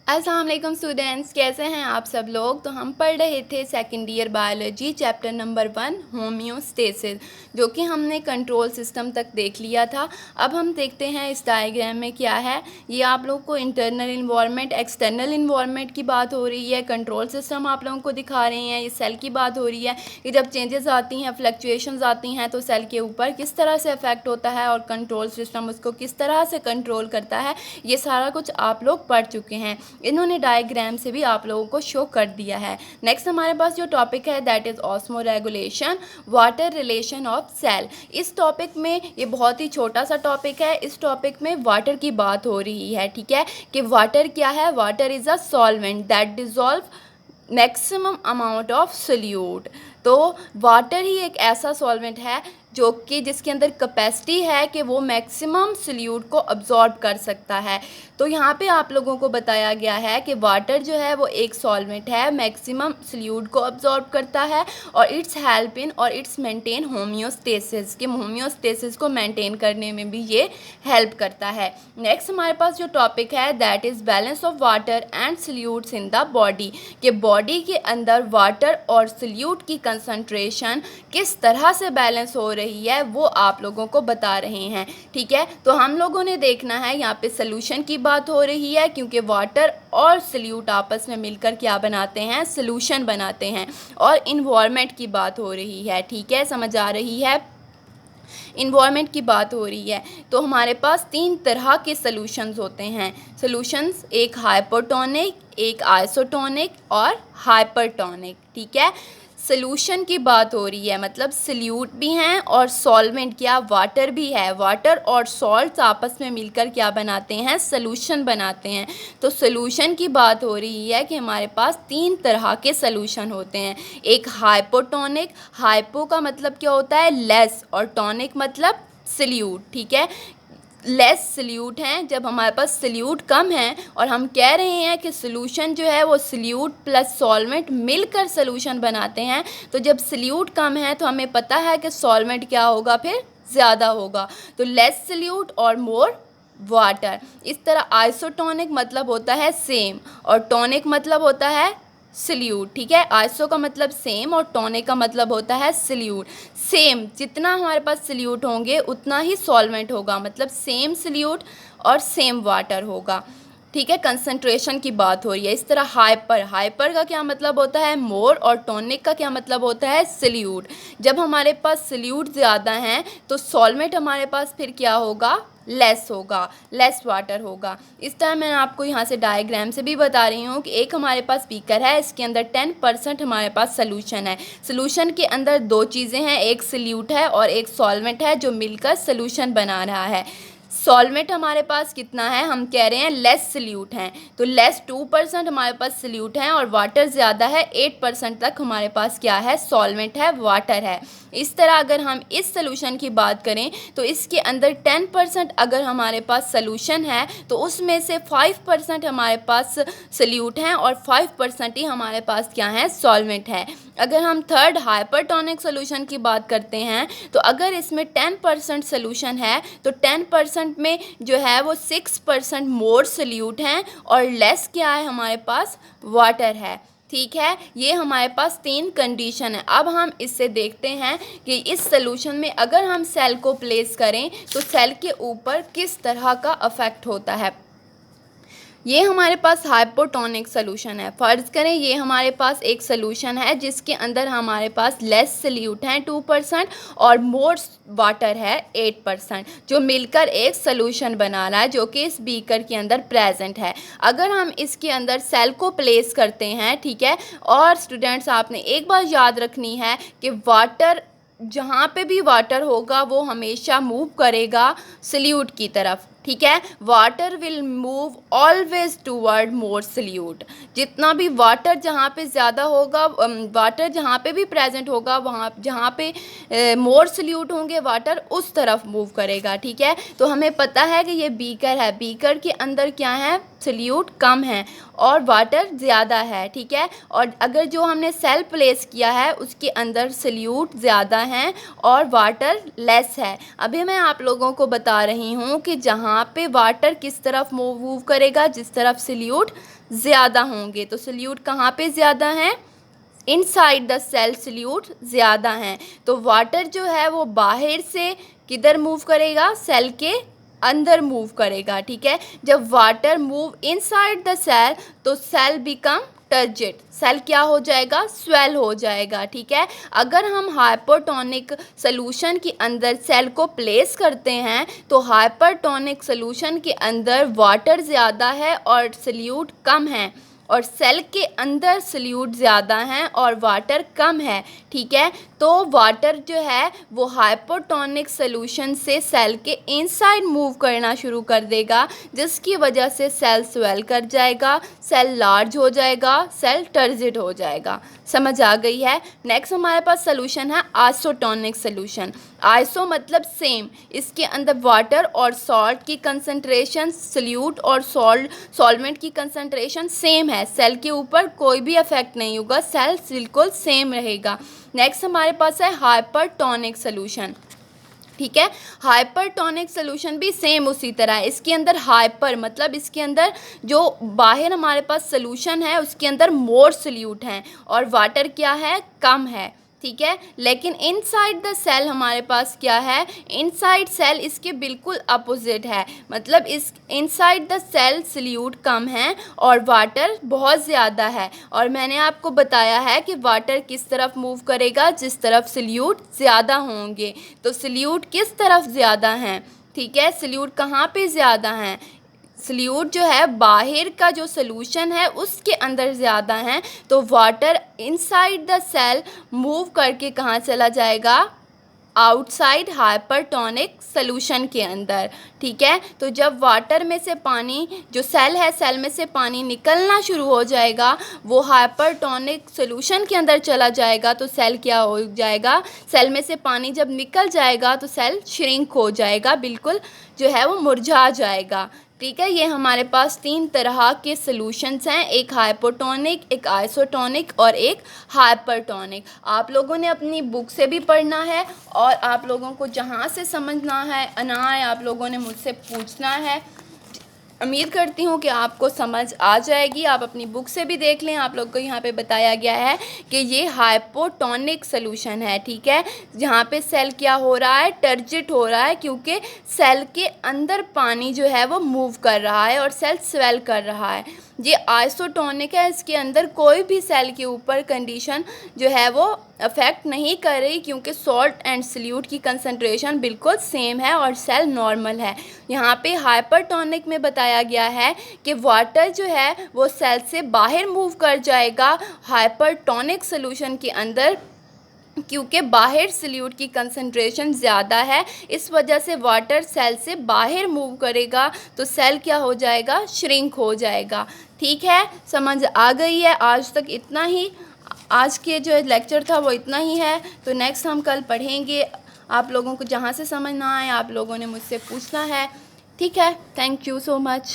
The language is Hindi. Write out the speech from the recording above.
अस्सलाम वालेकुम स्टूडेंट्स, कैसे हैं आप सब लोग। तो हम पढ़ रहे थे second year biology chapter number 1 homeostasis, जो कि हमने कंट्रोल सिस्टम तक देख लिया था। अब हम देखते हैं इस डायग्राम में क्या है। ये आप लोग को इंटरनल इन्वायरमेंट एक्सटर्नल इन्वायरमेंट की बात हो रही है। कंट्रोल सिस्टम आप लोगों को दिखा रहे हैं। ये सेल की बात हो रही है कि जब चेंजेस आती हैं, फ्लक्चुएशंस आती हैं, तो सेल के ऊपर किस तरह से अफेक्ट होता है और कंट्रोल सिस्टम उसको किस तरह से कंट्रोल करता है। ये सारा कुछ आप लोग पढ़ चुके हैं। इन्होंने डायग्राम से भी आप लोगों को शो कर दिया है। नेक्स्ट हमारे पास जो टॉपिक है that is osmoregulation, water relation of cell. इस टॉपिक में ये बहुत ही छोटा सा टॉपिक है। इस टॉपिक में वाटर की बात हो रही है, ठीक है, कि वाटर क्या है। Water is a solvent that dissolve maximum amount of solute. तो वाटर ही एक ऐसा सॉल्वेंट है जो कि जिसके अंदर कैपेसिटी है कि वो मैक्सिमम सोल्यूट को अब्जॉर्ब कर सकता है। तो यहाँ पे आप लोगों को बताया गया है कि वाटर जो है वो एक सॉल्वेंट है, मैक्सिमम सोल्यूट को अब्जॉर्ब करता है और इट्स हेल्प इन और इट्स मेंटेन होम्योस्टेसिस, कि होम्योस्टेसिस को मेंटेन करने में भी ये हेल्प करता है। नेक्स्ट हमारे पास जो टॉपिक है that is balance of water and solutes in the body, कि बॉडी के अंदर वाटर और सोल्यूट की कंसंट्रेशन किस तरह से बैलेंस हो रही है वो आप लोगों को बता रहे हैं, ठीक है। तो हम लोगों ने देखना है यहाँ पे सोल्यूशन की बात हो रही है, क्योंकि वाटर और सोल्यूट आपस में मिलकर क्या बनाते हैं, सोल्यूशन बनाते हैं। और इन्वायरमेंट की बात हो रही है, ठीक है, समझ आ रही है। इन्वायरमेंट की बात हो रही है। तो हमारे पास 3 तरह के सॉल्यूशंस होते हैं। सॉल्यूशंस एक हाइपोटोनिक, एक आइसोटोनिक और हाइपरटोनिक, ठीक है। सॉल्यूशन की बात हो रही है मतलब सोल्यूट भी हैं और सॉल्वेंट क्या, वाटर भी है। वाटर और सॉल्ट्स आपस में मिलकर क्या बनाते हैं, सॉल्यूशन बनाते हैं। तो सॉल्यूशन की बात हो रही है कि हमारे पास 3 तरह के सॉल्यूशन होते हैं। एक हाइपोटोनिक, हाइपो का मतलब क्या होता है, लेस, और टॉनिक मतलब सोल्यूट, ठीक है। लेस सोल्यूट हैं जब हमारे पास सोल्यूट कम है और हम कह रहे हैं कि सोल्यूशन जो है वो सोल्यूट प्लस सॉल्वेंट मिलकर सोल्यूशन बनाते हैं। तो जब सोल्यूट कम है तो हमें पता है कि सॉल्वेंट क्या होगा, फिर ज़्यादा होगा। तो लेस सोल्यूट और मोर वाटर। इस तरह आइसोटोनिक मतलब होता है सेम और टॉनिक मतलब होता है सोल्यूट, ठीक है। आइसो का मतलब सेम और टॉनिक का मतलब होता है सोल्यूट। सेम, जितना हमारे पास सोल्यूट होंगे उतना ही सॉल्वेंट होगा, मतलब सेम सोल्यूट और सेम वाटर होगा, ठीक है। कंसंट्रेशन की बात हो रही है। इस तरह हाइपर, हाइपर का क्या मतलब होता है, मोर, और टॉनिक का क्या मतलब होता है, सोल्यूट। जब हमारे पास सोल्यूट ज़्यादा हैं तो सॉल्वेंट हमारे पास फिर क्या होगा, लेस होगा, लेस वाटर होगा। इस तरह मैं आपको यहाँ से डायग्राम से भी बता रही हूँ कि एक हमारे पास बीकर है, इसके अंदर 10% हमारे पास सोल्यूशन है। सोल्यूशन के अंदर 2 चीज़ें हैं, एक सोल्यूट है और एक सॉल्वेंट है जो मिलकर सोल्यूशन बना रहा है। सॉल्वेंट हमारे पास कितना है, हम कह रहे हैं लेस सोल्यूट हैं, तो लेस 2% हमारे पास सोल्यूट हैं और वाटर ज़्यादा है, 8% तक हमारे पास क्या है, सॉल्वेंट है, वाटर है। इस तरह अगर हम इस सोल्यूशन की बात करें तो इसके अंदर 10% अगर हमारे पास सोल्यूशन है तो उसमें से 5% हमारे पास सोल्यूट हैं और 5% ही हमारे पास क्या है, सॉल्वेंट है। अगर हम थर्ड हाइपरटोनिक सोल्यूशन की बात करते हैं तो अगर इसमें 10% सोल्यूशन है तो 10% में जो है वो 6% मोर सोल्यूट हैं और लेस क्या है, हमारे पास वाटर है, ठीक है। ये हमारे पास 3 कंडीशन है। अब हम इससे देखते हैं कि इस सोल्यूशन में अगर हम सेल को प्लेस करें तो सेल के ऊपर किस तरह का अफेक्ट होता है। ये हमारे पास हाइपोटोनिक सोल्यूशन है। फ़र्ज़ करें ये हमारे पास एक सोल्यूशन है जिसके अंदर हमारे पास लेस सोल्यूट हैं 2% और मोर वाटर है 8%, जो मिलकर एक सोल्यूशन बना रहा है जो कि इस बीकर के अंदर प्रेजेंट है। अगर हम इसके अंदर सेल को प्लेस करते हैं, ठीक है, और स्टूडेंट्स आपने एक बात याद रखनी है कि वाटर, जहाँ पे भी वाटर होगा वो हमेशा मूव करेगा सोल्यूट की तरफ, ठीक है। Water will move always toward more solute. जितना भी वाटर जहाँ पे ज़्यादा होगा, वाटर जहाँ पे भी प्रेजेंट होगा वहाँ जहाँ पे मोर सोल्यूट होंगे वाटर उस तरफ मूव करेगा, ठीक है। तो हमें पता है कि ये बीकर है, बीकर के अंदर क्या है, सोल्यूट कम है और वाटर ज़्यादा है, ठीक है। और अगर जो हमने सेल प्लेस किया है उसके अंदर सोल्यूट ज़्यादा हैं और वाटर लेस है। अभी मैं आप लोगों को बता रही हूँ कि जहाँ यहाँ पे वाटर किस तरफ मूव करेगा, जिस तरफ सल्यूट ज़्यादा होंगे। तो सल्यूट कहाँ पे ज़्यादा हैं, इनसाइड द सेल सल्यूट ज़्यादा हैं। तो वाटर जो है वो बाहर से किधर मूव करेगा, सेल के अंदर मूव करेगा। ठीक है, जब water move inside the cell तो सेल बिकम टर्जिट, सेल क्या हो जाएगा, स्वेल हो जाएगा। ठीक है, अगर हम हाइपोटोनिक सोल्यूशन के अंदर सेल को प्लेस करते हैं तो हाइपरटोनिक सोल्यूशन के अंदर वाटर ज़्यादा है और सल्यूट कम है, और सेल के अंदर सल्यूट ज़्यादा हैं और वाटर कम है। ठीक है, तो वाटर जो है वो हाइपोटोनिक सोल्यूशन से सेल के इनसाइड मूव करना शुरू कर देगा, जिसकी वजह से सेल स्वेल कर जाएगा, सेल लार्ज हो जाएगा, सेल टर्जिट हो जाएगा। समझ आ गई है। नेक्स्ट हमारे पास सोल्यूशन है आइसोटोनिक सोल्यूशन। आइसो मतलब सेम, इसके अंदर वाटर और सॉल्ट की कंसंट्रेशन, सल्यूट और सॉल्वेंट की कंसंट्रेशन सेम है, सेल के ऊपर कोई भी इफेक्ट नहीं होगा, सेल बिल्कुल सेम रहेगा। नेक्स्ट हमारे पास है हाइपरटोनिक सोल्यूशन। ठीक है, हाइपरटोनिक सोल्यूशन भी सेम उसी तरह है। इसके अंदर हाइपर मतलब इसके अंदर जो बाहर हमारे पास सोल्यूशन है उसके अंदर मोर सल्यूट हैं और वाटर क्या है, कम है। ठीक है, लेकिन इनसाइड द सेल हमारे पास क्या है, इनसाइड सेल इसके बिल्कुल अपोजिट है, मतलब इस इनसाइड द सेल सल्यूट कम है और वाटर बहुत ज़्यादा है। और मैंने आपको बताया है कि वाटर किस तरफ मूव करेगा, जिस तरफ सल्यूट ज़्यादा होंगे। तो सल्यूट किस तरफ ज़्यादा हैं, ठीक है, सल्यूट कहाँ पे ज़्यादा हैं, सल्यूट जो है बाहर का जो सॉल्यूशन है उसके अंदर ज़्यादा हैं, तो water inside the cell move करके कहाँ चला जाएगा, आउटसाइड हाइपरटोनिक सॉल्यूशन के अंदर। ठीक है, तो जब वाटर में से पानी, जो सेल है सेल में से पानी निकलना शुरू हो जाएगा, वो हाइपरटोनिक सॉल्यूशन के अंदर चला जाएगा, तो सेल क्या हो जाएगा, सेल में से पानी जब निकल जाएगा तो सेल श्रिंक हो जाएगा, बिल्कुल जो है वो मुरझा जाएगा। ठीक है, ये हमारे पास 3 तरह के सॉल्यूशंस हैं, एक हाइपोटोनिक, एक आइसोटोनिक और एक हाइपरटोनिक। आप लोगों ने अपनी बुक से भी पढ़ना है और आप लोगों को जहाँ से समझना है आप लोगों ने मुझसे पूछना है। उम्मीद करती हूँ कि आपको समझ आ जाएगी। आप अपनी बुक से भी देख लें, आप लोग को यहाँ पे बताया गया है कि ये हाइपोटोनिक सोल्यूशन है। ठीक है, जहाँ पे सेल क्या हो रहा है, टर्जिट हो रहा है, क्योंकि सेल के अंदर पानी जो है वो मूव कर रहा है और सेल स्वेल कर रहा है। ये आइसोटोनिक है, इसके अंदर कोई भी सेल के ऊपर कंडीशन जो है वो अफेक्ट नहीं कर रही, क्योंकि सॉल्ट एंड सल्यूट की कंसंट्रेशन बिल्कुल सेम है और सेल नॉर्मल है। यहाँ पे हाइपरटोनिक में बताया गया है कि वाटर जो है वो सेल से बाहर मूव कर जाएगा हाइपरटोनिक सोल्यूशन के अंदर, क्योंकि बाहर सल्यूट की कंसंट्रेशन ज़्यादा है, इस वजह से वाटर सेल से बाहर मूव करेगा, तो सेल क्या हो जाएगा, श्रिंक हो जाएगा। ठीक है, समझ आ गई है। आज तक इतना ही, आज के जो लेक्चर था वो इतना ही है। तो नेक्स्ट हम कल पढ़ेंगे। आप लोगों को जहाँ से समझ ना आए आप लोगों ने मुझसे पूछना है। ठीक है, थैंक यू सो मच।